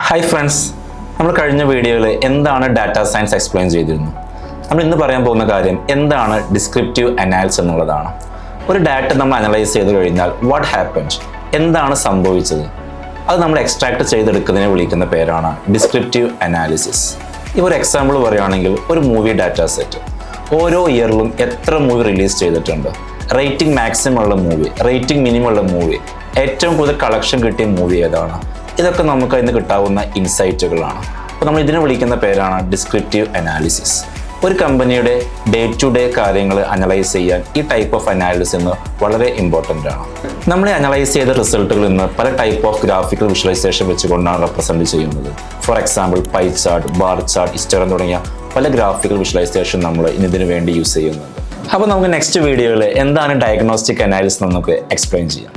Hi friends, നമ്മൾ കഴിഞ്ഞ വീഡിയോയിൽ എന്താണ് ഡാറ്റാ സയൻസ് എക്സ്പ്ലെയിൻ ചെയ്തിരുന്നു. നമ്മൾ ഇന്ന് പറയാൻ പോകുന്ന കാര്യം എന്താണ് ഡിസ്ക്രിപ്റ്റീവ് അനാലിസിസ് എന്നുള്ളതാണ്. ഒരു ഡാറ്റ നമ്മൾ അനലൈസ് ചെയ്ത് കഴിഞ്ഞാൽ വാട്ട് ഹാപ്പൻഡ്, എന്താണ് സംഭവിച്ചത്, അത് നമ്മൾ എക്സ്ട്രാക്ട് ചെയ്തെടുക്കുന്നതിനെ വിളിക്കുന്ന പേരാണ് ഡിസ്ക്രിപ്റ്റീവ് അനാലിസിസ്. ഇപ്പോൾ ഒരു എക്സാമ്പിൾ പറയുകയാണെങ്കിൽ ഒരു മൂവി ഡാറ്റാ സെറ്റ്. ഓരോ ഇയറിലും എത്ര മൂവി റിലീസ് ചെയ്തിട്ടുണ്ട്, റേറ്റിംഗ് മാക്സിമം ഉള്ള മൂവി, റേറ്റിംഗ് മിനിമം ഉള്ള മൂവി, ഏറ്റവും കൂടുതൽ കളക്ഷൻ കിട്ടിയ മൂവി ഏതാണ്, ഇതൊക്കെ നമുക്ക് അതിന് കിട്ടാവുന്ന ഇൻസൈറ്റുകളാണ്. അപ്പോൾ നമ്മൾ ഇതിനെ വിളിക്കുന്ന പേരാണ് ഡിസ്ക്രിപ്റ്റീവ് അനാലിസിസ്. ഒരു കമ്പനിയുടെ ഡേ ടു ഡേ കാര്യങ്ങൾ അനലൈസ് ചെയ്യാൻ ഈ ടൈപ്പ് ഓഫ് അനാലിസിസ് വളരെ ഇമ്പോർട്ടൻ്റ് ആണ്. നമ്മൾ അനലൈസ് ചെയ്ത റിസൾട്ടുകളിൽ നിന്ന് പല ടൈപ്പ് ഓഫ് ഗ്രാഫിക്കൽ വിഷ്വലൈസേഷൻ വെച്ചുകൊണ്ടാണ് റെപ്രസെൻറ്റ് ചെയ്യുന്നത്. For example pie chart, bar chart, histogram തുടങ്ങിയ പല ഗ്രാഫിക്കൽ വിഷ്വലൈസേഷൻ നമ്മൾ ഇതിനു വേണ്ടി യൂസ് ചെയ്യുന്നുണ്ട്. അപ്പോൾ നമുക്ക് നെക്സ്റ്റ് വീഡിയോയിൽ എന്താണ് ഡയഗ്നോസ്റ്റിക് അനാലിസിസ് നമുക്ക് എക്സ്പ്ലെയിൻ ചെയ്യാം.